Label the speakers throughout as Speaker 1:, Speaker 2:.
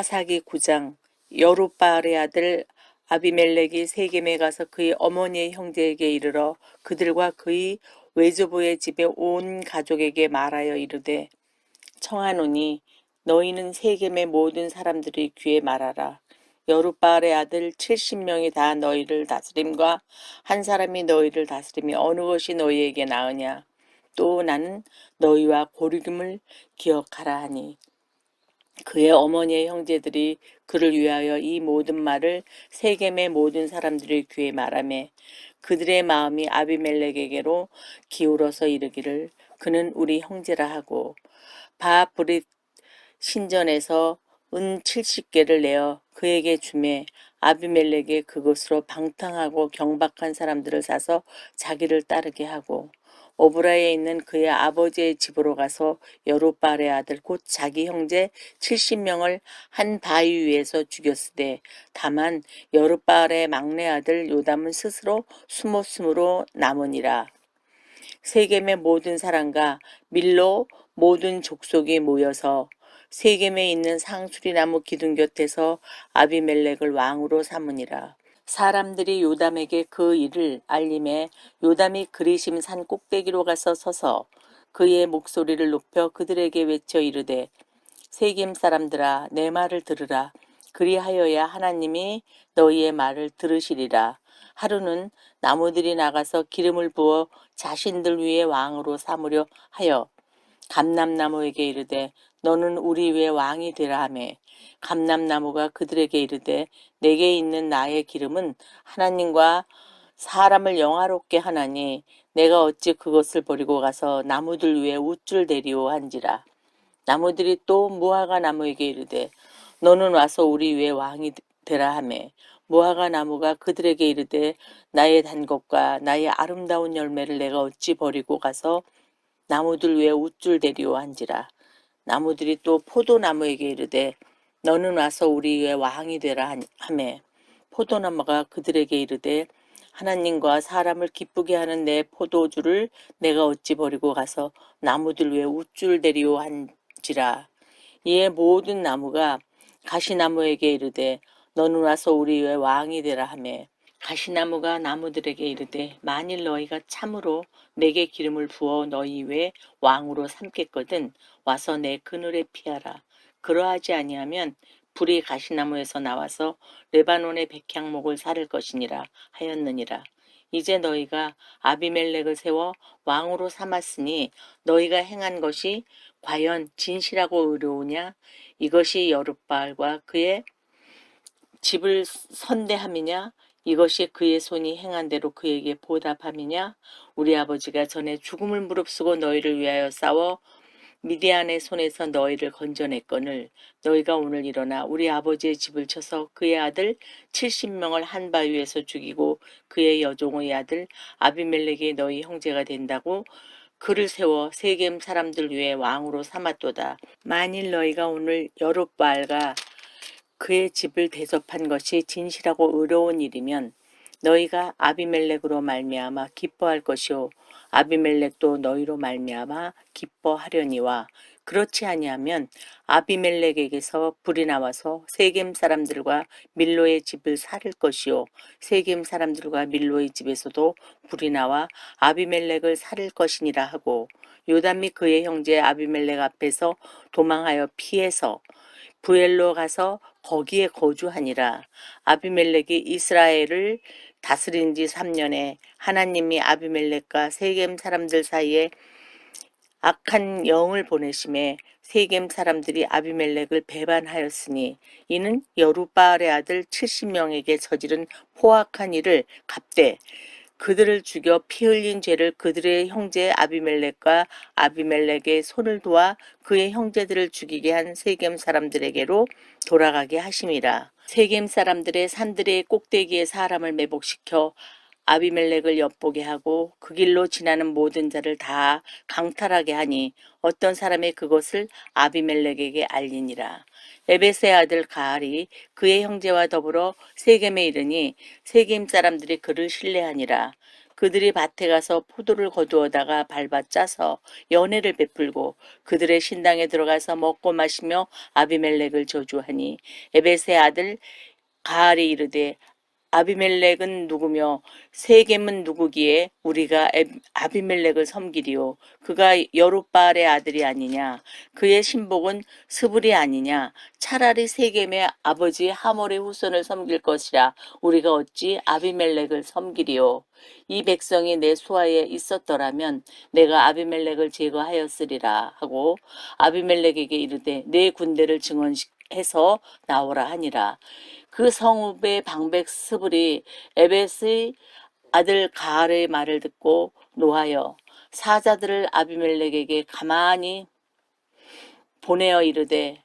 Speaker 1: 사사기 9장. 여룻바알의 아들 아비멜렉이 세겜에 가서 그의 어머니의 형제에게 이르러 그들과 그의 외조부의 집에 온 가족에게 말하여 이르되, 청하노니 너희는 세겜의 모든 사람들의 귀에 말하라. 여룻바알의 아들 70명이 다 너희를 다스림과 한 사람이 너희를 다스림이 어느 것이 너희에게 나으냐. 또 나는 너희와 고르김을 기억하라 하니, 그의 어머니의 형제들이 그를 위하여 이 모든 말을 세겜의 모든 사람들의 귀에 말하매 그들의 마음이 아비멜렉에게로 기울어서 이르기를, 그는 우리 형제라 하고, 바브릿 신전에서 은 70개를 내어 그에게 주매 아비멜렉이 그것으로 방탕하고 경박한 사람들을 사서 자기를 따르게 하고, 오브라에 있는 그의 아버지의 집으로 가서 여룻바알의 아들 곧 자기 형제 70명을 한 바위 위에서 죽였으되, 다만 여룻바알의 막내 아들 요담은 스스로 숨었으므로 남으니라. 세겜의 모든 사람과 밀로 모든 족속이 모여서 세겜에 있는 상수리나무 기둥 곁에서 아비멜렉을 왕으로 삼으니라. 사람들이 요담에게 그 일을 알림해 요담이 그리심 산 꼭대기로 가서 서서 그의 목소리를 높여 그들에게 외쳐 이르되, 세겜 사람들아, 내 말을 들으라. 그리하여야 하나님이 너희의 말을 들으시리라. 하루는 나무들이 나가서 기름을 부어 자신들 위에 왕으로 삼으려 하여 감람나무에게 이르되, 너는 우리 위에 왕이 되라 하매, 감람나무가 그들에게 이르되, 내게 있는 나의 기름은 하나님과 사람을 영화롭게 하나니 내가 어찌 그것을 버리고 가서 나무들 위에 웃줄 대리오 한지라. 나무들이 또 무화과 나무에게 이르되, 너는 와서 우리 위에 왕이 되라 하매, 무화과 나무가 그들에게 이르되, 나의 단 것과 나의 아름다운 열매를 내가 어찌 버리고 가서 나무들 위에 웃줄 대리오 한지라. 나무들이 또 포도나무에게 이르되, 너는 와서 우리 위에 왕이 되라 하매, 포도나무가 그들에게 이르되, 하나님과 사람을 기쁘게 하는 내 포도주를 내가 어찌 버리고 가서 나무들 위에 웃줄 대리오 한지라. 이에 모든 나무가 가시나무에게 이르되, 너는 와서 우리 위에 왕이 되라 하매, 가시나무가 나무들에게 이르되, 만일 너희가 참으로 내게 기름을 부어 너희 위에 왕으로 삼겠거든 와서 내 그늘에 피하라. 그러하지 아니하면 불이 가시나무에서 나와서 레바논의 백향목을 사를 것이니라 하였느니라. 이제 너희가 아비멜렉을 세워 왕으로 삼았으니 너희가 행한 것이 과연 진실하고 의로우냐? 이것이 여룻바알과 그의 집을 선대함이냐? 이것이 그의 손이 행한 대로 그에게 보답함이냐? 우리 아버지가 전에 죽음을 무릅쓰고 너희를 위하여 싸워 미디안의 손에서 너희를 건져냈거늘 너희가 오늘 일어나 우리 아버지의 집을 쳐서 그의 아들 70명을 한 바위에서 죽이고 그의 여종의 아들 아비멜렉이 너희 형제가 된다고 그를 세워 세겜 사람들 위에 왕으로 삼았도다. 만일 너희가 오늘 여룻바알과 그의 집을 대접한 것이 진실하고 의로운 일이면 너희가 아비멜렉으로 말미암아 기뻐할 것이요 아비멜렉도 너희로 말미암아 기뻐하려니와, 그렇지 아니하면 아비멜렉에게서 불이 나와서 세겜 사람들과 밀로의 집을 살을 것이요 세겜 사람들과 밀로의 집에서도 불이 나와 아비멜렉을 살을 것이니라 하고, 요담이 그의 형제 아비멜렉 앞에서 도망하여 피해서 부엘로 가서 거기에 거주하니라. 아비멜렉이 이스라엘을 다스린 지 3년에 하나님이 아비멜렉과 세겜 사람들 사이에 악한 영을 보내심에 세겜 사람들이 아비멜렉을 배반하였으니, 이는 여룻바알의 아들 70명에게 저지른 포악한 일을 갚되 그들을 죽여 피 흘린 죄를 그들의 형제 아비멜렉과 아비멜렉의 손을 도와 그의 형제들을 죽이게 한 세겜 사람들에게로 돌아가게 하심이라. 세겜 사람들의 산들의 꼭대기에 사람을 매복시켜 아비멜렉을 엿보게 하고 그 길로 지나는 모든 자를 다 강탈하게 하니 어떤 사람이 그것을 아비멜렉에게 알리니라. 에벳의 아들 가알이 그의 형제와 더불어 세겜에 이르니 세겜 사람들이 그를 신뢰하니라. 그들이 밭에 가서 포도를 거두어다가 밟아 짜서 연회를 베풀고 그들의 신당에 들어가서 먹고 마시며 아비멜렉을 저주하니 에벳의 아들 가알이 이르되 아비멜렉은 누구며 세겜은 누구기에 우리가 아비멜렉을 섬기리요. 그가 여룻바알의 아들이 아니냐. 그의 신복은 스불이 아니냐. 차라리 세겜의 아버지 하몰의 후손을 섬길 것이라 우리가 어찌 아비멜렉을 섬기리요. 이 백성이 내 수하에 있었더라면 내가 아비멜렉을 제거하였으리라 하고 아비멜렉에게 이르되 내 군대를 증언해서 나오라 하니라. 그 성읍의 방백 스불이 에벳의 아들 가알의 말을 듣고 노하여 사자들을 아비멜렉에게 가만히 보내어 이르되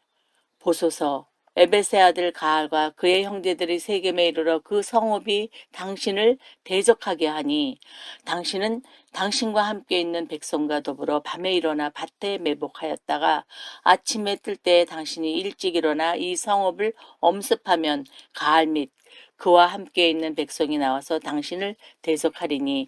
Speaker 1: 보소서 에벳의 아들 가알과 그의 형제들이 세겜에 이르러 그 성읍이 당신을 대적하게 하니 당신은 당신과 함께 있는 백성과 더불어 밤에 일어나 밭에 매복하였다가 아침에 뜰 때 당신이 일찍 일어나 이 성읍을 엄습하면 가알 및 그와 함께 있는 백성이 나와서 당신을 대적하리니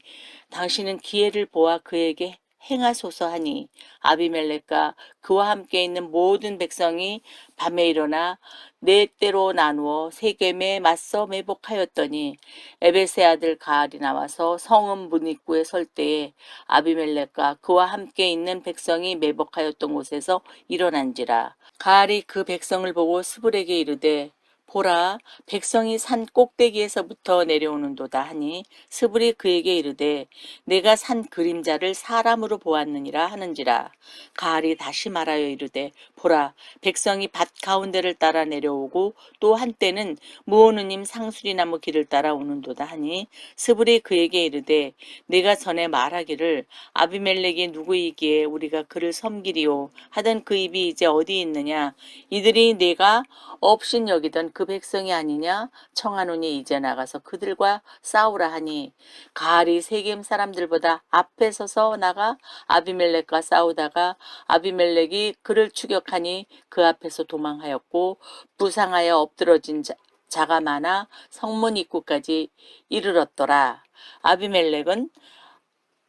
Speaker 1: 당신은 기회를 보아 그에게 행하소서 하니 아비멜렉과 그와 함께 있는 모든 백성이 밤에 일어나 네 때로 나누어 세겜에 맞서 매복하였더니 에벳의 아들 가알이 나와서 성읍 문 입구에 설 때에 아비멜렉과 그와 함께 있는 백성이 매복하였던 곳에서 일어난지라. 가알이 그 백성을 보고 스불에게 이르되 보라 백성이 산 꼭대기에서부터 내려오는도다 하니 스불이 그에게 이르되 내가 산 그림자를 사람으로 보았느니라 하는지라. 가알이 다시 말하여 이르되 보라 백성이 밭 가운데를 따라 내려오고 또 한때는 무오느님 상수리나무 길을 따라 오는도다 하니 스불이 그에게 이르되 내가 전에 말하기를 아비멜렉이 누구이기에 우리가 그를 섬기리오 하던 그 입이 이제 어디 있느냐. 이들이 내가 업신 여기던 그 백성이 아니냐. 청하노니 이제 나가서 그들과 싸우라 하니 가알이 세겜 사람들보다 앞에 서서 나가 아비멜렉과 싸우다가 아비멜렉이 그를 추격하니 그 앞에서 도망하였고 부상하여 엎드러진 자가 많아 성문 입구까지 이르렀더라. 아비멜렉은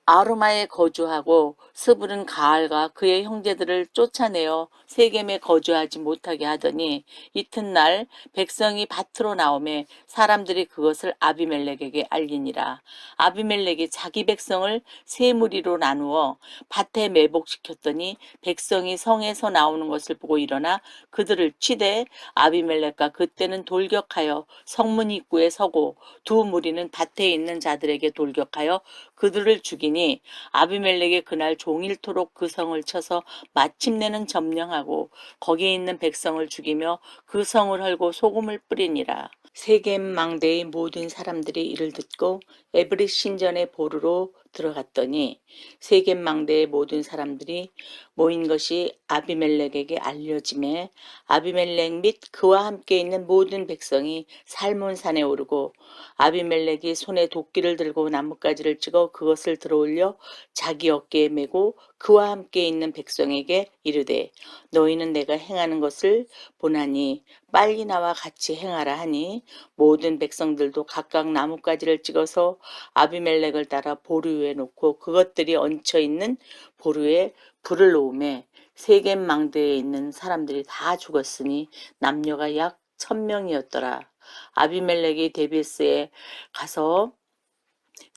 Speaker 1: 아루마에 거주하고 스불은 가알과 그의 형제들을 쫓아내어 세겜에 거주하지 못하게 하더니 이튿날 백성이 밭으로 나오매 사람들이 그것을 아비멜렉에게 알리니라. 아비멜렉이 자기 백성을 세 무리로 나누어 밭에 매복시켰더니 백성이 성에서 나오는 것을 보고 일어나 그들을 치되 아비멜렉과 그때는 돌격하여 성문 입구에 서고 두 무리는 밭에 있는 자들에게 돌격하여 그들을 죽이니 아비멜렉이 그날 종일토록 그 성을 쳐서 마침내는 점령하고 거기에 있는 백성을 죽이며 그 성을 헐고 소금을 뿌리니라. 세겜 망대의 모든 사람들이 이를 듣고 에브리 신전의 보루로 들어갔더니 세겜 망대의 모든 사람들이 모인 것이 아비멜렉에게 알려지매 아비멜렉 및 그와 함께 있는 모든 백성이 살몬산에 오르고 아비멜렉이 손에 도끼를 들고 나뭇가지를 찍어 그것을 들어올려 자기 어깨에 메고 그와 함께 있는 백성에게 이르되 너희는 내가 행하는 것을 보나니 빨리 나와 같이 행하라 하니 모든 백성들도 각각 나뭇가지를 찍어서 아비멜렉을 따라 보루 위에 놓고 그것들이 얹혀 있는 보루에 불을 놓으매 세겜 망대에 있는 사람들이 다 죽었으니 남녀가 약 1000명이었더라. 아비멜렉이 데베스에 가서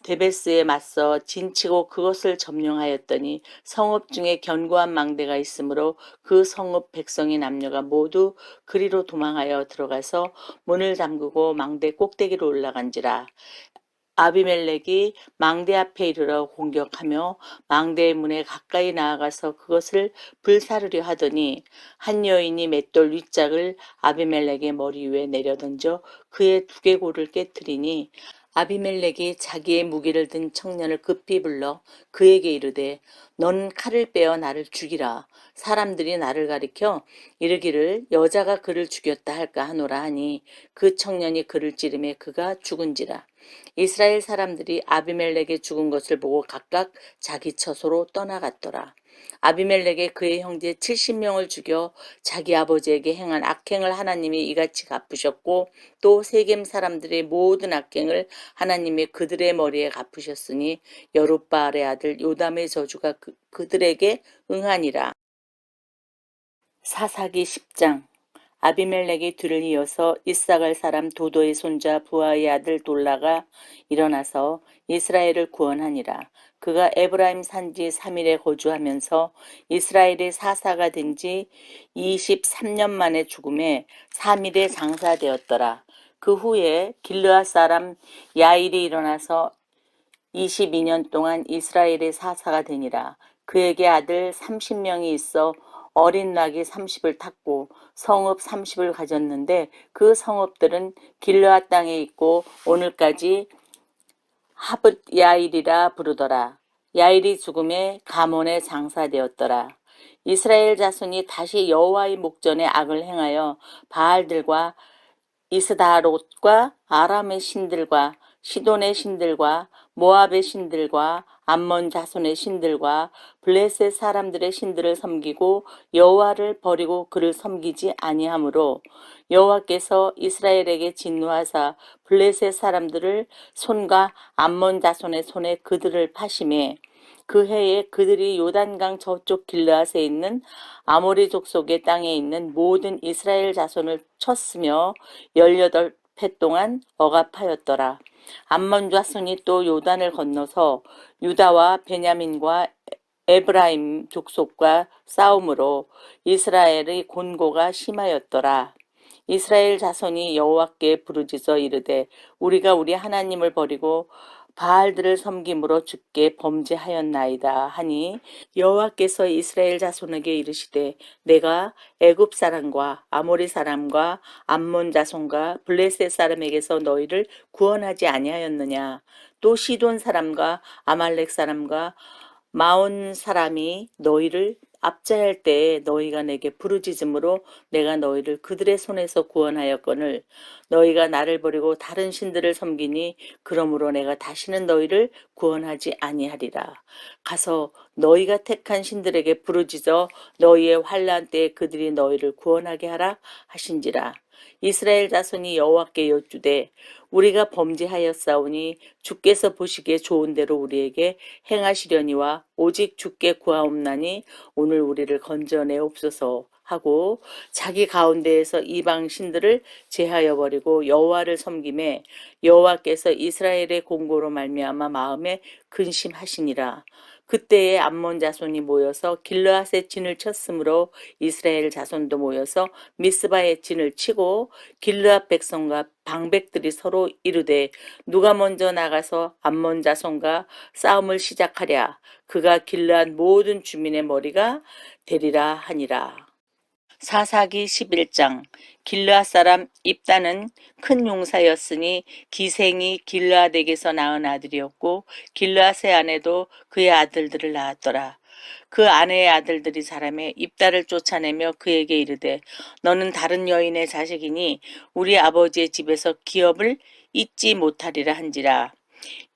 Speaker 1: 데베스에 맞서 진치고 그것을 점령하였더니 성읍 중에 견고한 망대가 있으므로 그 성읍 백성의 남녀가 모두 그리로 도망하여 들어가서 문을 잠그고 망대 꼭대기로 올라간지라. 아비멜렉이 망대 앞에 이르러 공격하며 망대의 문에 가까이 나아가서 그것을 불사르려 하더니 한 여인이 맷돌 윗짝을 아비멜렉의 머리 위에 내려던져 그의 두개골을 깨뜨리니 아비멜렉이 자기의 무기를 든 청년을 급히 불러 그에게 이르되 넌 칼을 빼어 나를 죽이라. 사람들이 나를 가리켜 이르기를 여자가 그를 죽였다 할까 하노라 하니 그 청년이 그를 찌르매 그가 죽은지라. 이스라엘 사람들이 아비멜렉의 죽은 것을 보고 각각 자기 처소로 떠나갔더라. 아비멜렉의 그의 형제 70명을 죽여 자기 아버지에게 행한 악행을 하나님이 이같이 갚으셨고 또 세겜 사람들의 모든 악행을 하나님이 그들의 머리에 갚으셨으니 여룻바알의 아들 요담의 저주가 그들에게 응하니라. 사사기 10장. 아비멜렉이 뒤를 이어서 이사갈 사람 도도의 손자 부하의 아들 돌라가 일어나서 이스라엘을 구원하니라. 그가 에브라임 산지 3일에 거주하면서 이스라엘의 사사가 된 지 23년 만에 죽음에 3일에 장사되었더라. 그 후에 길르앗 사람 야일이 일어나서 22년 동안 이스라엘의 사사가 되니라. 그에게 아들 30명이 있어 어린 낙이 30을 탔고 성읍 30을 가졌는데 그 성읍들은 길르앗 땅에 있고 오늘까지 하붓 야일이라 부르더라. 야일이 죽음에 가몬에 장사되었더라. 이스라엘 자손이 다시 여호와의 목전에 악을 행하여 바알들과 이스다롯과 아람의 신들과 시돈의 신들과 모압의 신들과 암몬 자손의 신들과 블레셋 사람들의 신들을 섬기고 여호와를 버리고 그를 섬기지 아니하므로 여호와께서 이스라엘에게 진노하사 블레셋 사람들을 손과 암몬 자손의 손에 그들을 파심해 그 해에 그들이 요단강 저쪽 길르앗에 있는 아모리 족속의 땅에 있는 모든 이스라엘 자손을 쳤으며 18해 동안 억압하였더라. 암몬 자손이 또 요단을 건너서 유다와 베냐민과 에브라임 족속과 싸움으로 이스라엘의 곤고가 심하였더라. 이스라엘 자손이 여호와께 부르짖어 이르되 우리가 우리 하나님을 버리고 바알들을 섬김으로 주께 범죄하였나이다 하니 여호와께서 이스라엘 자손에게 이르시되 내가 애굽 사람과 아모리 사람과 암몬 자손과 블레셋 사람에게서 너희를 구원하지 아니하였느냐. 또 시돈 사람과 아말렉 사람과 마온 사람이 너희를 압제할 때에 너희가 내게 부르짖음으로 내가 너희를 그들의 손에서 구원하였거늘 너희가 나를 버리고 다른 신들을 섬기니 그러므로 내가 다시는 너희를 구원하지 아니하리라. 가서 너희가 택한 신들에게 부르짖어 너희의 환난 때에 그들이 너희를 구원하게 하라 하신지라. 이스라엘 자손이 여호와께 여쭈되 우리가 범죄하였사오니 주께서 보시기에 좋은 대로 우리에게 행하시려니와 오직 주께 구하옵나니 오늘 우리를 건져내옵소서 하고 자기 가운데에서 이방 신들을 제하여 버리고 여호와를 섬김에 여호와께서 이스라엘의 공고로 말미암아 마음에 근심하시니라. 그때에 암몬 자손이 모여서 길르앗의 진을 쳤으므로 이스라엘 자손도 모여서 미스바의 진을 치고 길르앗 백성과 방백들이 서로 이르되 누가 먼저 나가서 암몬 자손과 싸움을 시작하랴. 그가 길르앗 모든 주민의 머리가 되리라 하니라. 사사기 11장. 길르앗 사람 입다는 큰 용사였으니 기생이 길르앗에게서 낳은 아들이었고 길르앗의 아내도 그의 아들들을 낳았더라. 그 아내의 아들들이 사람의 입다를 쫓아내며 그에게 이르되 너는 다른 여인의 자식이니 우리 아버지의 집에서 기업을 잊지 못하리라 한지라.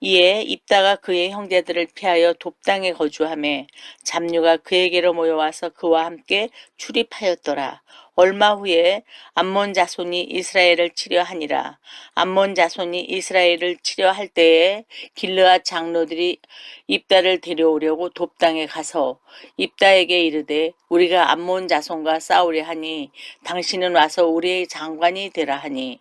Speaker 1: 이에 입다가 그의 형제들을 피하여 돕당에 거주하매 잡류가 그에게로 모여와서 그와 함께 출입하였더라. 얼마 후에 암몬 자손이 이스라엘을 치려 하니라. 암몬 자손이 이스라엘을 치려 할 때에 길르앗 장로들이 입다를 데려오려고 돕당에 가서 입다에게 이르되 우리가 암몬 자손과 싸우려 하니 당신은 와서 우리의 장관이 되라 하니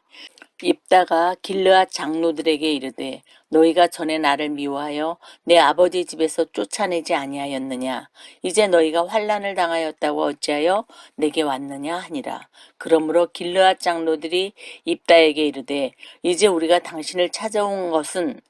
Speaker 1: 입다가 길르앗 장로들에게 이르되 너희가 전에 나를 미워하여 내 아버지 집에서 쫓아내지 아니하였느냐. 이제 너희가 환난을 당하였다고 어찌하여 내게 왔느냐 하니라. 그러므로 길르앗 장로들이 입다에게 이르되 이제 우리가 당신을 찾아온 것은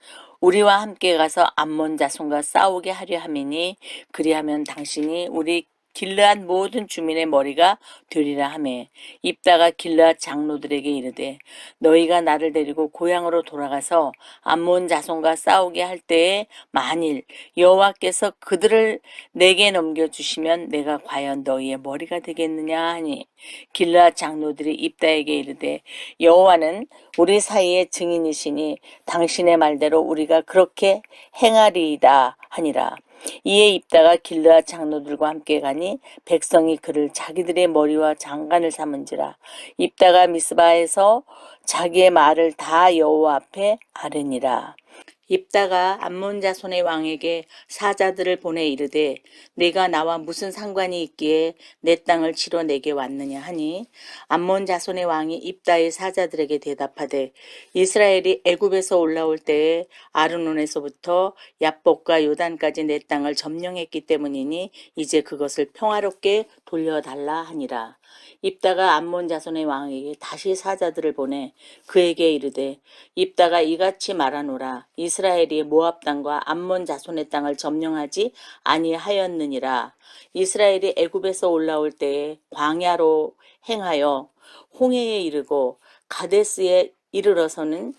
Speaker 1: 우리와 함께 가서 암몬 자손과 싸우게 하려 함이니 그리하면 당신이 우리 길르앗 모든 주민의 머리가 되리라 하매 입다가 길르앗 장로들에게 이르되 너희가 나를 데리고 고향으로 돌아가서 암몬 자손과 싸우게 할 때에 만일 여호와께서 그들을 내게 넘겨주시면 내가 과연 너희의 머리가 되겠느냐 하니 길르앗 장로들이 입다에게 이르되 여호와는 우리 사이의 증인이시니 당신의 말대로 우리가 그렇게 행하리이다 하니라. 이에 입다가 길르앗 장로들과 함께 가니 백성이 그를 자기들의 머리와 장관을 삼은지라. 입다가 미스바에서 자기의 말을 다 여호와 앞에 아뢰니라. 입다가 암몬 자손의 왕에게 사자들을 보내 이르되 내가 나와 무슨 상관이 있기에 내 땅을 치러 내게 왔느냐 하니 암몬 자손의 왕이 입다의 사자들에게 대답하되 이스라엘이 애굽에서 올라올 때에 아르논에서부터 얍복과 요단까지 내 땅을 점령했기 때문이니 이제 그것을 평화롭게 돌려달라 하니라. 입다가 암몬 자손의 왕에게 다시 사자들을 보내 그에게 이르되 입다가 이같이 말하노라. 이스라엘이 모압 땅과 암몬 자손의 땅을 점령하지 아니하였느니라. 이스라엘이 애굽에서 올라올 때에 광야로 행하여 홍해에 이르고 가데스에 이르러서는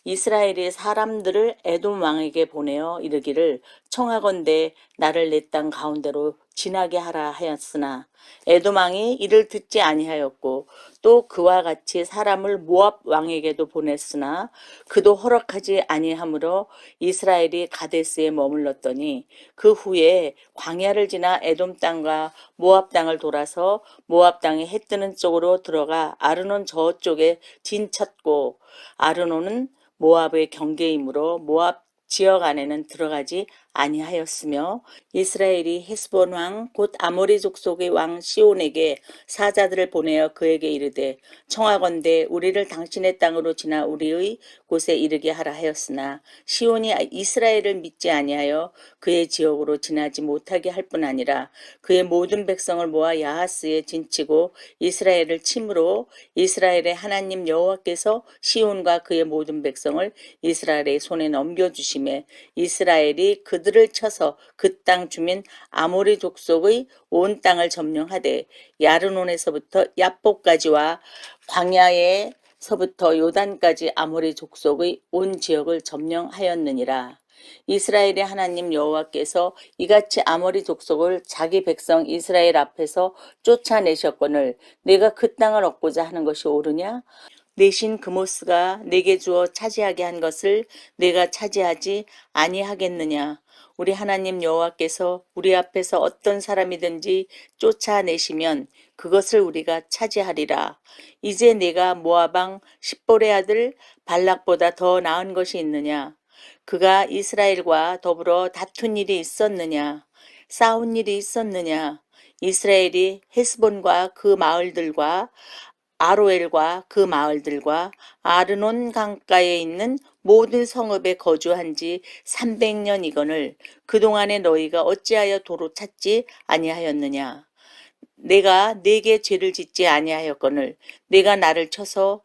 Speaker 1: 이스라엘이 사람들을 에돔 왕에게 보내어 이르기를 청하건대 나를 내 땅 가운데로 지나게 하라 하였으나 에돔 왕이 이를 듣지 아니하였고 또 그와 같이 사람을 모압 왕에게도 보냈으나 그도 허락하지 아니하므로 이스라엘이 가데스에 머물렀더니 그 후에 광야를 지나 에돔 땅과 모압 땅을 돌아서 모압 땅의 해 뜨는 쪽으로 들어가 아르논 저쪽에 진쳤고 아르논은 모압의 경계이므로 모압 지역 안에는 들어가지 아니하였으며 이스라엘이 헤스본 왕 곧 아모리 족속의 왕 시온에게 사자들을 보내어 그에게 이르되 청하건대 우리를 당신의 땅으로 지나 우리의 곳에 이르게 하라 하였으나 시온이 이스라엘을 믿지 아니하여 그의 지역으로 지나지 못하게 할 뿐 아니라 그의 모든 백성을 모아 야하스에 진치고 이스라엘을 침으로 이스라엘의 하나님 여호와께서 시온과 그의 모든 백성을 이스라엘의 손에 넘겨주심에 이스라엘이 그들을 쳐서 그 땅 주민 아모리 족속의 온 땅을 점령하되 야르논에서부터 얍복까지와 광야에서부터 요단까지 아모리 족속의 온 지역을 점령하였느니라. 이스라엘의 하나님 여호와께서 이같이 아모리 족속을 자기 백성 이스라엘 앞에서 쫓아내셨거늘 내가 그 땅을 얻고자 하는 것이 옳으냐? 내 신 그모스가 내게 주어 차지하게 한 것을 내가 차지하지 아니하겠느냐? 우리 하나님 여호와께서 우리 앞에서 어떤 사람이든지 쫓아내시면 그것을 우리가 차지하리라. 이제 내가 모압 왕 십볼의 아들 발락보다 더 나은 것이 있느냐? 그가 이스라엘과 더불어 다툰 일이 있었느냐? 싸운 일이 있었느냐? 이스라엘이 헤스본과 그 마을들과 아로엘과 그 마을들과 아르논 강가에 있는 모든 성읍에 거주한 지 300년이거늘 그동안에 너희가 어찌하여 도로 찾지 아니하였느냐? 내가 네게 죄를 짓지 아니하였거늘 내가 나를 쳐서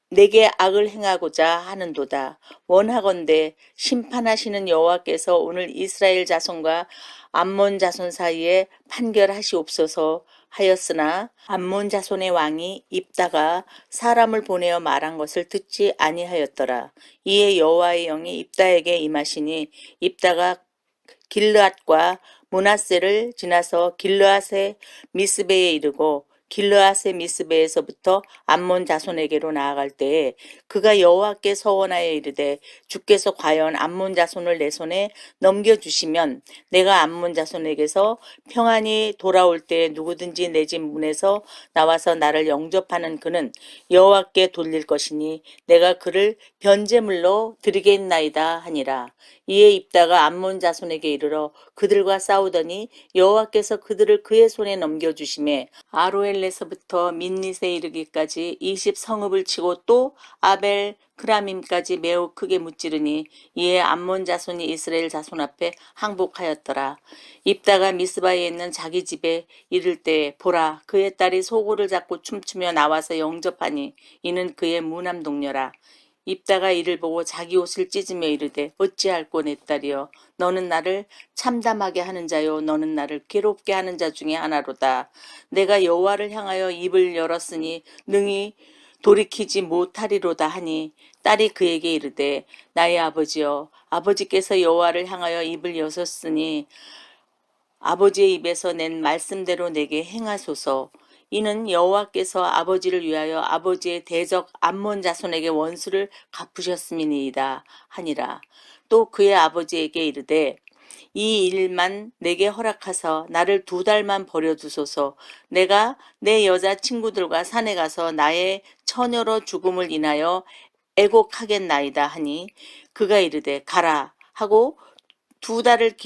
Speaker 1: 내게 악을 행하고자 하는도다. 원하건대 심판하시는 여호와께서 오늘 이스라엘 자손과 암몬 자손 사이에 판결하시옵소서 하였으나 암몬 자손의 왕이 입다가 사람을 보내어 말한 것을 듣지 아니하였더라. 이에 여호와의 영이 입다에게 임하시니 입다가 길르앗과 므낫세를 지나서 길르앗의 미스베에 이르고 길르앗의 미스베에서부터 암몬 자손에게로 나아갈 때에 그가 여호와께 서원하여 이르되 주께서 과연 암몬 자손을 내 손에 넘겨주시면 내가 암몬 자손에게서 평안히 돌아올 때 누구든지 내 집 문에서 나와서 나를 영접하는 그는 여호와께 돌릴 것이니 내가 그를 변제물로 드리겠나이다 하니라. 이에 입다가 암몬 자손에게 이르러 그들과 싸우더니 여호와께서 그들을 그의 손에 넘겨주심에 아로엘에서부터 민닛에 이르기까지 20성읍을 치고 또 아벨 크라밈까지 매우 크게 무찌르니 이에 암몬 자손이 이스라엘 자손 앞에 항복하였더라. 입다가 미스바에 있는 자기 집에 이를 때 보라 그의 딸이 소고를 잡고 춤추며 나와서 영접하니 이는 그의 무남 동료라. 입다가 이를 보고 자기 옷을 찢으며 이르되 어찌할꼬 내 딸이여 너는 나를 참담하게 하는 자요 너는 나를 괴롭게 하는 자 중에 하나로다. 내가 여호와를 향하여 입을 열었으니 능히 돌이키지 못하리로다 하니 딸이 그에게 이르되 나의 아버지여 아버지께서 여호와를 향하여 입을 여셨으니 아버지의 입에서 낸 말씀대로 내게 행하소서. 이는 여호와께서 아버지를 위하여 아버지의 대적 암몬 자손에게 원수를 갚으셨음이니이다 하니라. 또 그의 아버지에게 이르되 이 일만 내게 허락하사 나를 2달만 버려두소서. 내가 내 여자 친구들과 산에 가서 나의 처녀로 죽음을 인하여 애곡하겠나이다 하니 그가 이르되 가라 하고 2달을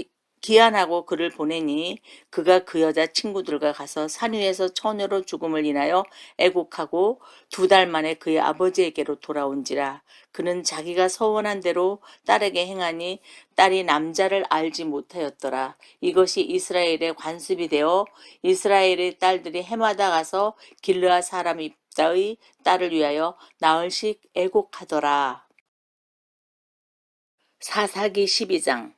Speaker 1: 기한하고 그를 보내니 그가 그 여자 친구들과 가서 산 위에서 처녀로 죽음을 인하여 애곡하고 2달 만에 그의 아버지에게로 돌아온지라. 그는 자기가 서원한 대로 딸에게 행하니 딸이 남자를 알지 못하였더라. 이것이 이스라엘의 관습이 되어 이스라엘의 딸들이 해마다 가서 길르앗 사람 입다의 딸을 위하여 나흘씩 애곡하더라. 사사기 12장.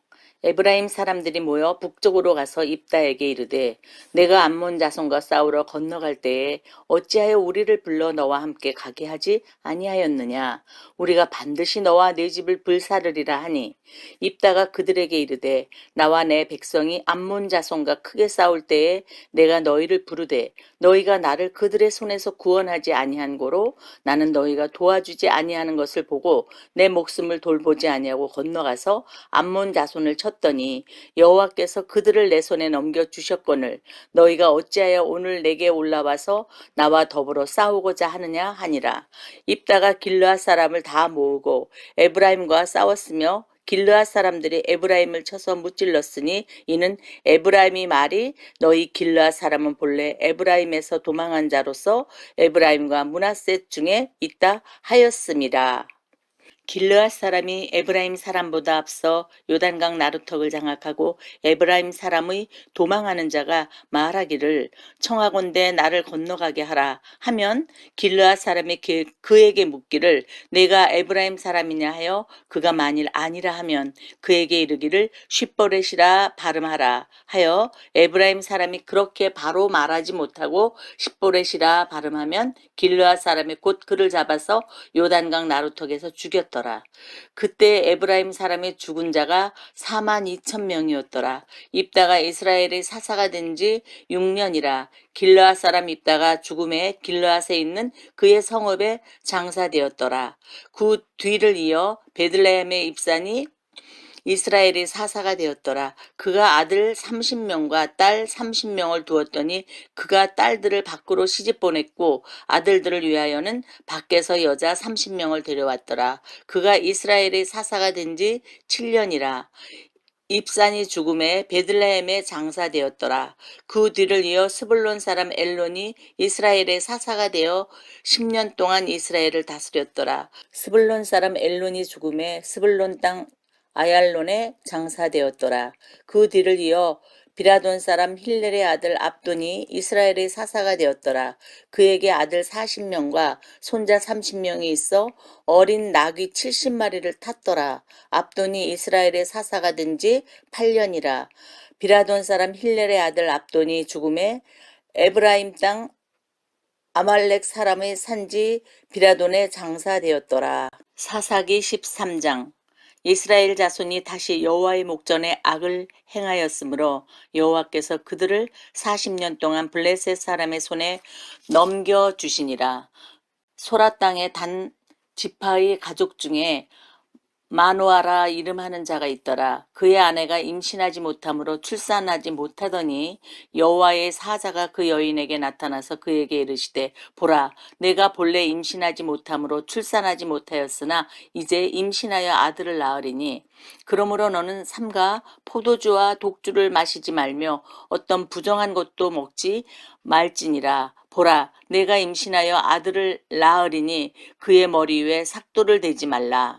Speaker 1: 에브라임 사람들이 모여 북쪽으로 가서 입다에게 이르되 내가 암몬 자손과 싸우러 건너갈 때에 어찌하여 우리를 불러 너와 함께 가게 하지 아니하였느냐. 우리가 반드시 너와 네 집을 불사르리라 하니 입다가 그들에게 이르되 나와 내 백성이 암몬 자손과 크게 싸울 때에 내가 너희를 부르되 너희가 나를 그들의 손에서 구원하지 아니한 고로 나는 너희가 도와주지 아니하는 것을 보고 내 목숨을 돌보지 아니하고 건너가서 암몬 자손을 쳤더니 여호와께서 그들을 내 손에 넘겨주셨거늘 너희가 어찌하여 오늘 내게 올라와서 나와 더불어 싸우고자 하느냐 하니라. 입다가 길르앗 사람을 다 모으고 에브라임과 싸웠으며 길르앗 사람들이 에브라임을 쳐서 무찔렀으니 이는 에브라임이 말이 너희 길르앗 사람은 본래 에브라임에서 도망한 자로서 에브라임과 므낫셋 중에 있다 하였음이라. 길르앗 사람이 에브라임 사람보다 앞서 요단강 나루턱을 장악하고 에브라임 사람의 도망하는 자가 말하기를 청하건대 나를 건너가게 하라 하면 길르앗 사람이 그에게 묻기를 내가 에브라임 사람이냐 하여 그가 만일 아니라 하면 그에게 이르기를 쉿보렛이라 발음하라 하여 에브라임 사람이 그렇게 바로 말하지 못하고 쉿보렛이라 발음하면 길르앗 사람이 곧 그를 잡아서 요단강 나루턱에서 죽였더라. 그때 에브라임 사람의 죽은 자가 42,000명이었더라. 입다가 이스라엘의 사사가 된 지 6년이라. 길르앗 사람 입다가 죽음에 길르앗에 있는 그의 성읍에 장사되었더라. 그 뒤를 이어 베들레헴의 입산이 이스라엘의 사사가 되었더라. 그가 아들 30명과 딸 30명을 두었더니 그가 딸들을 밖으로 시집 보냈고 아들들을 위하여는 밖에서 여자 30명을 데려왔더라. 그가 이스라엘의 사사가 된 지 7년이라. 입산이 죽음에 베들레헴에 장사되었더라. 그 뒤를 이어 스불론 사람 엘론이 이스라엘의 사사가 되어 10년 동안 이스라엘을 다스렸더라. 스불론 사람 엘론이 죽음에 스불론 땅 아얄론에 장사되었더라. 그 뒤를 이어 비라돈 사람 힐렐의 아들 압돈이 이스라엘의 사사가 되었더라. 그에게 아들 40명과 손자 30명이 있어 어린 낙이 70마리를 탔더라. 압돈이 이스라엘의 사사가 된 지 8년이라. 비라돈 사람 힐렐의 아들 압돈이 죽음에 에브라임 땅 아말렉 사람의 산지 비라돈에 장사되었더라. 사사기 13장. 이스라엘 자손이 다시 여호와의 목전에 악을 행하였으므로 여호와께서 그들을 40년 동안 블레셋 사람의 손에 넘겨주시니라. 소라 땅의 단 지파의 가족 중에 마노아라 이름하는 자가 있더라. 그의 아내가 임신하지 못함으로 출산하지 못하더니 여호와의 사자가 그 여인에게 나타나서 그에게 이르시되 보라 내가 본래 임신하지 못함으로 출산하지 못하였으나 이제 임신하여 아들을 낳으리니 그러므로 너는 삼가 포도주와 독주를 마시지 말며 어떤 부정한 것도 먹지 말지니라. 보라 내가 임신하여 아들을 낳으리니 그의 머리 위에 삭도를 대지 말라.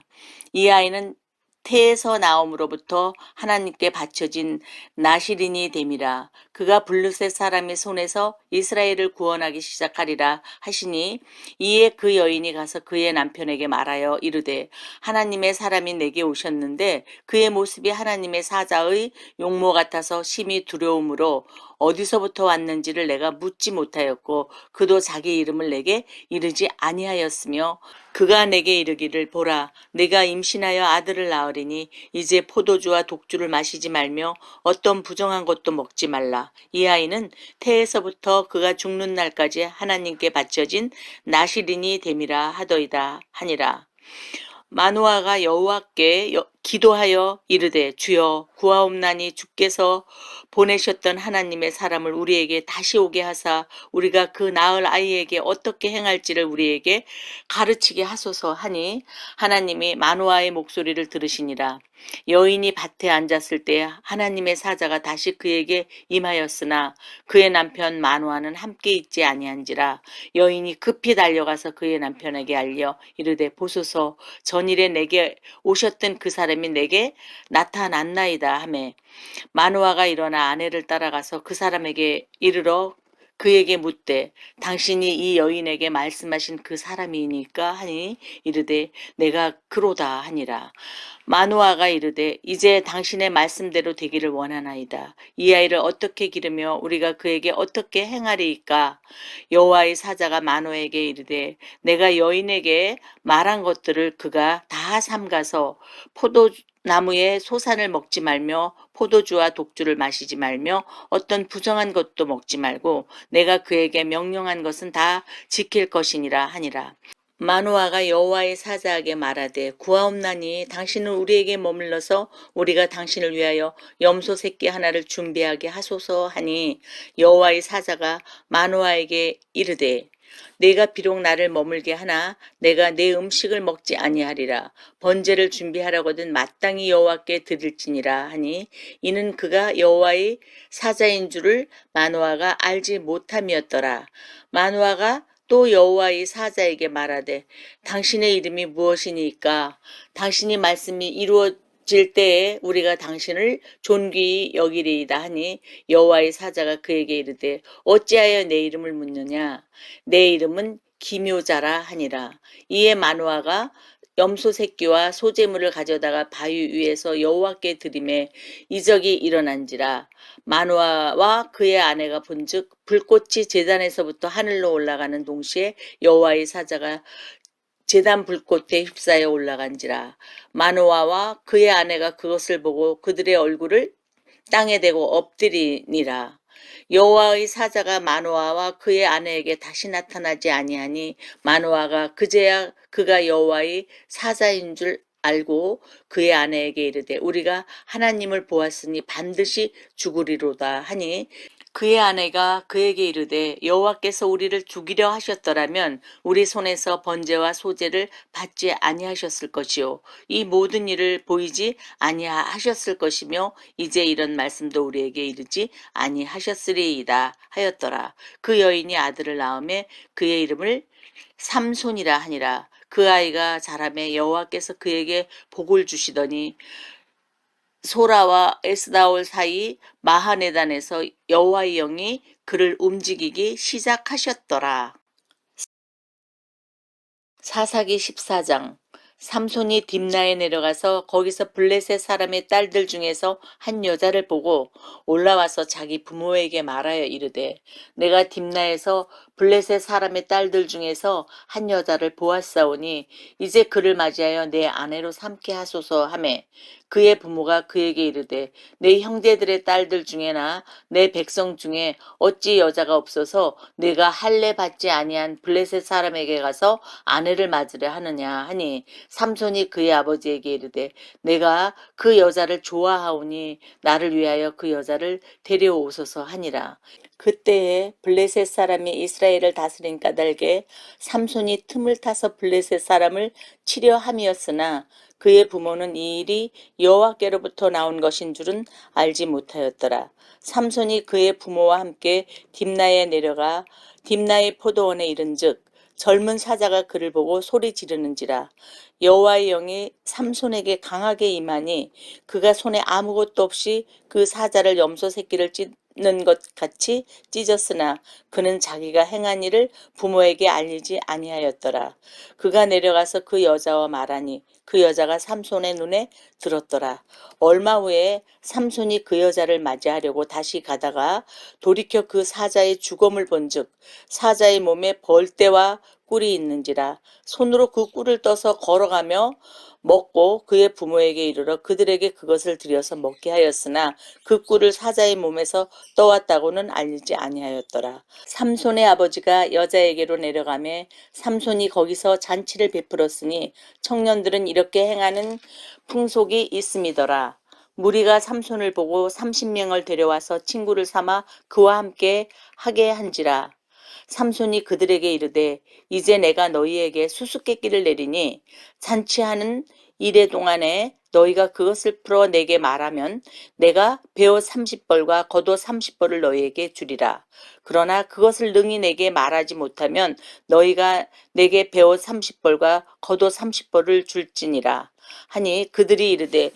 Speaker 1: 이 아이는 태에서 나옴으로부터 하나님께 바쳐진 나시린이 됨이라. 그가 블루셋 사람의 손에서 이스라엘을 구원하기 시작하리라 하시니 이에 그 여인이 가서 그의 남편에게 말하여 이르되 하나님의 사람이 내게 오셨는데 그의 모습이 하나님의 사자의 용모 같아서 심히 두려움으로 어디서부터 왔는지를 내가 묻지 못하였고 그도 자기 이름을 내게 이르지 아니하였으며 그가 내게 이르기를 보라 내가 임신하여 아들을 낳으리니 이제 포도주와 독주를 마시지 말며 어떤 부정한 것도 먹지 말라. 이 아이는 태에서부터 그가 죽는 날까지 하나님께 바쳐진 나시린이 됨이라 하더이다 하니라. 마노아가 여호와께 기도하여 이르되 주여 구하옵나니 주께서 보내셨던 하나님의 사람을 우리에게 다시 오게 하사 우리가 그 낳을 아이에게 어떻게 행할지를 우리에게 가르치게 하소서 하니 하나님이 마노아의 목소리를 들으시니라. 여인이 밭에 앉았을 때 하나님의 사자가 다시 그에게 임하였으나 그의 남편 마노아는 함께 있지 아니한지라. 여인이 급히 달려가서 그의 남편에게 알려 이르되 보소서 전일에 내게 오셨던 그 사람이 내게 나타났나이다 하매 마노아가 일어나 아내를 따라가서 그 사람에게 이르러 그에게 묻되 당신이 이 여인에게 말씀하신 그 사람이니까 하니 이르되 내가 그로다 하니라. 마노아가 이르되 이제 당신의 말씀대로 되기를 원하나이다. 이 아이를 어떻게 기르며 우리가 그에게 어떻게 행하리이까. 여호와의 사자가 마노아에게 이르되 내가 여인에게 말한 것들을 그가 다 삼가서 포도나무의 소산을 먹지 말며 포도주와 독주를 마시지 말며 어떤 부정한 것도 먹지 말고 내가 그에게 명령한 것은 다 지킬 것이니라 하니라. 마노아가 여호와의 사자에게 말하되 구하옵나니 당신은 우리에게 머물러서 우리가 당신을 위하여 염소 새끼 하나를 준비하게 하소서 하니 여호와의 사자가 마노아에게 이르되 내가 비록 나를 머물게 하나 내가 내 음식을 먹지 아니하리라. 번제를 준비하라거든 마땅히 여호와께 드릴지니라 하니 이는 그가 여호와의 사자인 줄을 마노아가 알지 못함이었더라. 마노아가 또 여호와의 사자에게 말하되 당신의 이름이 무엇이니까 당신이 말씀이 이루어질 때에 우리가 당신을 존귀히 여기리이다 하니 여호와의 사자가 그에게 이르되 어찌하여 내 이름을 묻느냐 내 이름은 기묘자라 하니라. 이에 마노아가 염소 새끼와 소재물을 가져다가 바위 위에서 여호와께 드리매 이적이 일어난지라. 마노아와 그의 아내가 본즉 불꽃이 제단에서부터 하늘로 올라가는 동시에 여호와의 사자가 제단 불꽃에 휩싸여 올라간지라. 마노아와 그의 아내가 그것을 보고 그들의 얼굴을 땅에 대고 엎드리니라. 여호와의 사자가 마노아와 그의 아내에게 다시 나타나지 아니하니 마노아가 그제야 그가 여호와의 사자인 줄 알고 그의 아내에게 이르되 우리가 하나님을 보았으니 반드시 죽으리로다 하니 그의 아내가 그에게 이르되 여호와께서 우리를 죽이려 하셨더라면 우리 손에서 번제와 소제를 받지 아니하셨을 것이요 이 모든 일을 보이지 아니하셨을 것이며 이제 이런 말씀도 우리에게 이르지 아니하셨으리이다 하였더라. 그 여인이 아들을 낳음에 그의 이름을 삼손이라 하니라. 그 아이가 자라매 여호와께서 그에게 복을 주시더니 소라와 에스다올 사이 마하네단에서 여호와의 영이 그를 움직이기 시작하셨더라. 사사기 14장. 삼손이 딥나에 내려가서 거기서 블레셋 사람의 딸들 중에서 한 여자를 보고 올라와서 자기 부모에게 말하여 이르되 내가 딥나에서 블레셋 사람의 딸들 중에서 한 여자를 보았사오니 이제 그를 맞이하여 내 아내로 삼게 하소서 하매 그의 부모가 그에게 이르되 내 형제들의 딸들 중에나 내 백성 중에 어찌 여자가 없어서 내가 할례 받지 아니한 블레셋 사람에게 가서 아내를 맞으려 하느냐 하니 삼손이 그의 아버지에게 이르되 내가 그 여자를 좋아하오니 나를 위하여 그 여자를 데려오소서 하니라. 그때에 블레셋 사람이 이스라엘을 다스린 까닭에 삼손이 틈을 타서 블레셋 사람을 치려 함이었으나 그의 부모는 이 일이 여호와께로부터 나온 것인 줄은 알지 못하였더라. 삼손이 그의 부모와 함께 딥나에 내려가 딥나의 포도원에 이른즉 젊은 사자가 그를 보고 소리 지르는지라. 여호와의 영이 삼손에게 강하게 임하니 그가 손에 아무것도 없이 그 사자를 염소 새끼를 찢는 것 같이 찢었으나 그는 자기가 행한 일을 부모에게 알리지 아니하였더라. 그가 내려가서 그 여자와 말하니 그 여자가 삼손의 눈에 들었더라. 얼마 후에 삼손이 그 여자를 맞이하려고 다시 가다가 돌이켜 그 사자의 주검을 본즉 사자의 몸에 벌떼와 꿀이 있는지라. 손으로 그 꿀을 떠서 걸어가며 먹고 그의 부모에게 이르러 그들에게 그것을 들여서 먹게 하였으나 그 꿀을 사자의 몸에서 떠왔다고는 알리지 아니하였더라. 삼손의 아버지가 여자에게로 내려가매 삼손이 거기서 잔치를 베풀었으니 청년들은 이렇게 행하는 풍속이 있음이더라. 무리가 삼손을 보고 30명을 데려와서 친구를 삼아 그와 함께 하게 한지라. 삼손이 그들에게 이르되 이제 내가 너희에게 수수께끼를 내리니 잔치하는 이래 동안에 너희가 그것을 풀어 내게 말하면 내가 베옷 30벌과 겉옷 30벌을 너희에게 주리라. 그러나 그것을 능히 내게 말하지 못하면 너희가 내게 베옷 30벌과 겉옷 30벌을 줄지니라. 하니 그들이 이르되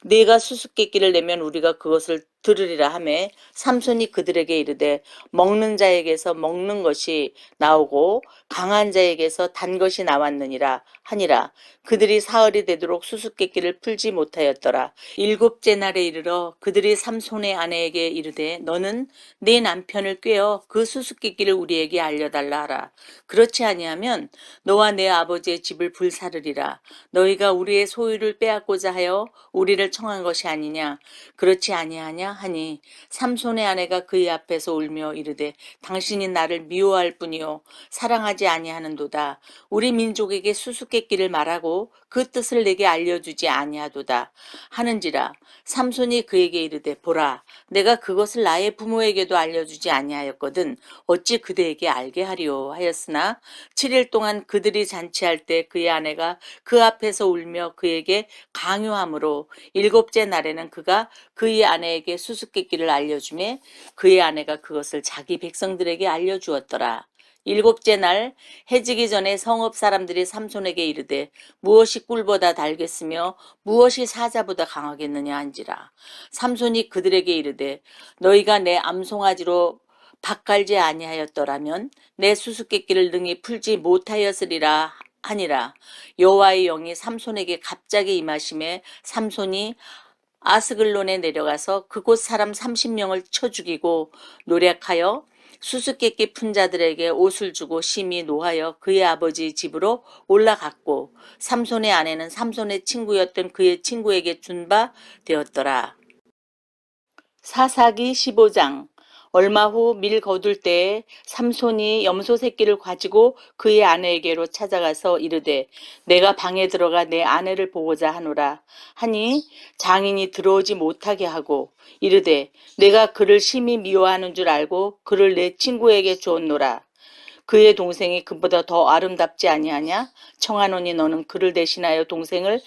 Speaker 1: 네가 수수께끼를 내면 우리가 그것을 들으리라 하매 삼손이 그들에게 이르되 먹는 자에게서 먹는 것이 나오고 강한 자에게서 단 것이 나왔느니라 하니라. 그들이 사흘이 되도록 수수께끼를 풀지 못하였더라. 일곱째 날에 이르러 그들이 삼손의 아내에게 이르되 너는 네 남편을 꾀어 그 수수께끼를 우리에게 알려달라 하라. 그렇지 아니하면 너와 내 아버지의 집을 불사르리라. 너희가 우리의 소유를 빼앗고자 하여 우리를 청한 것이 아니냐. 그렇지 아니하냐 하니 삼손의 아내가 그의 앞에서 울며 이르되 당신이 나를 미워할 뿐이요 사랑하지 아니하는도다. 우리 민족에게 수수께끼를 말하고 그 뜻을 내게 알려주지 아니하도다 하는지라. 삼손이 그에게 이르되 보라 내가 그것을 나의 부모에게도 알려주지 아니하였거든 어찌 그대에게 알게 하리오 하였으나 7일 동안 그들이 잔치할 때 그의 아내가 그 앞에서 울며 그에게 강요하므로 일곱째 날에는 그가 그의 아내에게 수수께끼를 알려주매 그의 아내가 그것을 자기 백성들에게 알려주었더라. 일곱째 날 해지기 전에 성읍 사람들이 삼손에게 이르되 무엇이 꿀보다 달겠으며 무엇이 사자보다 강하겠느냐 한지라. 삼손이 그들에게 이르되 너희가 내 암송아지로 밭갈지 아니하였더라면 내 수수께끼를 능히 풀지 못하였으리라 하니라. 여호와의 영이 삼손에게 갑자기 임하심에 삼손이 아스글론에 내려가서 그곳 사람 30명을 쳐 죽이고 노력하여 수수께끼 푼 자들에게 옷을 주고 심히 노하여 그의 아버지 집으로 올라갔고 삼손의 아내는 삼손의 친구였던 그의 친구에게 준 바 되었더라. 사사기 15장. 얼마 후 밀 거둘 때에 삼손이 염소 새끼를 가지고 그의 아내에게로 찾아가서 이르되 내가 방에 들어가 내 아내를 보고자 하노라 하니 장인이 들어오지 못하게 하고 이르되 내가 그를 심히 미워하는 줄 알고 그를 내 친구에게 주었노라. 그의 동생이 그보다 더 아름답지 아니하냐? 청하노니 너는 그를 대신하여 동생을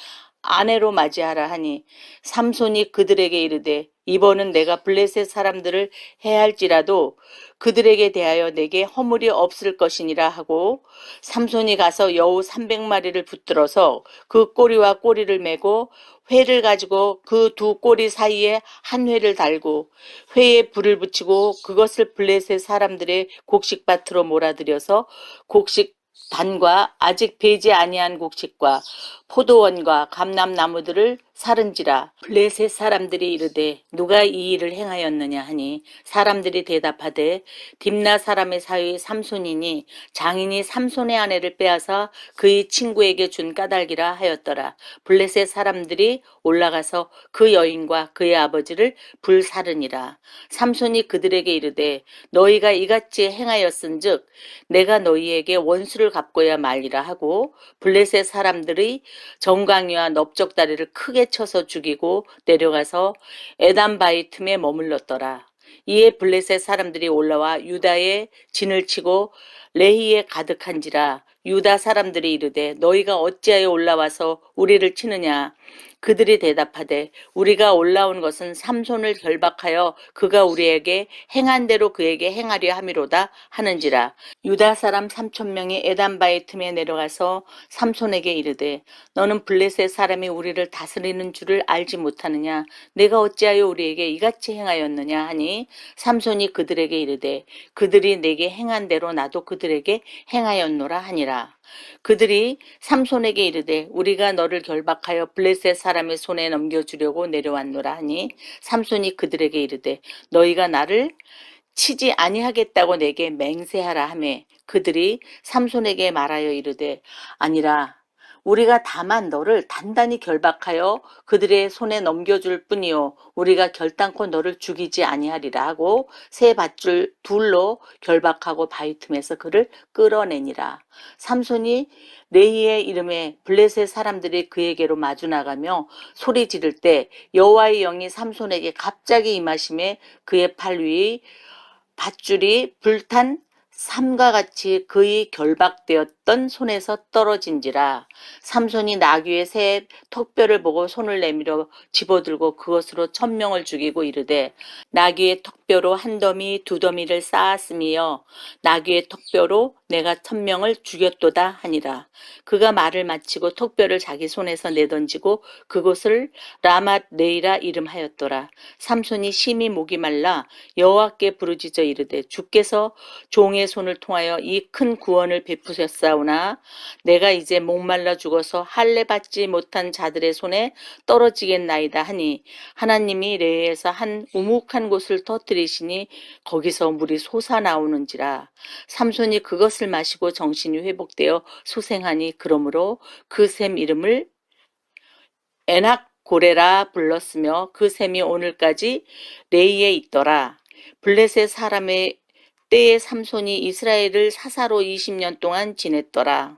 Speaker 1: 아내로 맞이하라 하니 삼손이 그들에게 이르되 이번은 내가 블레셋 사람들을 해할지라도 그들에게 대하여 내게 허물이 없을 것이니라 하고 삼손이 가서 여우 300마리를 붙들어서 그 꼬리와 꼬리를 메고 회를 가지고 그 두 꼬리 사이에 한 회를 달고 회에 불을 붙이고 그것을 블레셋 사람들의 곡식밭으로 몰아들여서 곡식 단과 아직 배지 아니한 곡식과 포도원과 감람나무들을 사른지라. 블레셋 사람들이 이르되 누가 이 일을 행하였느냐 하니 사람들이 대답하되 딥나 사람의 사위 삼손이니 장인이 삼손의 아내를 빼앗아 그의 친구에게 준 까닭이라 하였더라. 블레셋 사람들이 올라가서 그 여인과 그의 아버지를 불사르니라. 삼손이 그들에게 이르되 너희가 이같이 행하였은즉 내가 너희에게 원수를 갚고야 말리라 하고 블레셋 사람들의 정강이와 넓적다리를 크게 쳐서 죽이고 내려가서 에담바이 틈에 머물렀더라. 이에 블레셋 사람들이 올라와 유다에 진을 치고 레히에 가득한지라. 유다 사람들이 이르되 너희가 어찌하여 올라와서 우리를 치느냐. 그들이 대답하되 우리가 올라온 것은 삼손을 결박하여 그가 우리에게 행한 대로 그에게 행하려 함이로다 하는지라. 유다 사람 3,000명이 에담바의 틈에 내려가서 삼손에게 이르되 너는 블레셋 사람이 우리를 다스리는 줄을 알지 못하느냐. 내가 어찌하여 우리에게 이같이 행하였느냐 하니 삼손이 그들에게 이르되 그들이 내게 행한 대로 나도 그들에게 행하였노라 하니라. 그들이 삼손에게 이르되 우리가 너를 결박하여 블레셋 사람의 손에 넘겨주려고 내려왔노라 하니 삼손이 그들에게 이르되 너희가 나를 치지 아니하겠다고 내게 맹세하라 하매 그들이 삼손에게 말하여 이르되 아니라 우리가 다만 너를 단단히 결박하여 그들의 손에 넘겨줄 뿐이요 우리가 결단코 너를 죽이지 아니하리라 하고 새 밧줄 둘로 결박하고 바위 틈에서 그를 끌어내니라. 삼손이 레히의 이름에 블레셋 사람들이 그에게로 마주 나가며 소리 지를 때 여호와의 영이 삼손에게 갑자기 임하심에 그의 팔 위의 밧줄이 불탄 삼과 같이 그의 결박되었던 손에서 떨어진지라. 삼손이 나귀의 새 턱뼈를 보고 손을 내밀어 집어들고 그것으로 1000명을 죽이고 이르되 나귀의 턱뼈로 한 더미 두 더미를 쌓았으며 나귀의 턱뼈로 내가 1000명을 죽였도다 하니라. 그가 말을 마치고 턱뼈를 자기 손에서 내던지고 그곳을 라맛 레이라 이름하였더라. 삼손이 심히 목이 말라 여호와께 부르짖어 이르되 주께서 종의 손을 통하여 이 큰 구원을 베푸셨사오나 내가 이제 목말라 죽어서 할례 받지 못한 자들의 손에 떨어지겠나이다 하니 하나님이 레에서 한 우묵한 곳을 터뜨리시니 거기서 물이 솟아나오는지라. 삼손이 그것을 마시고 정신이 회복되어 소생하니 그러므로 그 샘 이름을 에낙고레라 불렀으며 그 샘이 오늘까지 레이에 있더라. 블레셋 사람의 때에 삼손이 이스라엘을 사사로 20년 동안 지냈더라.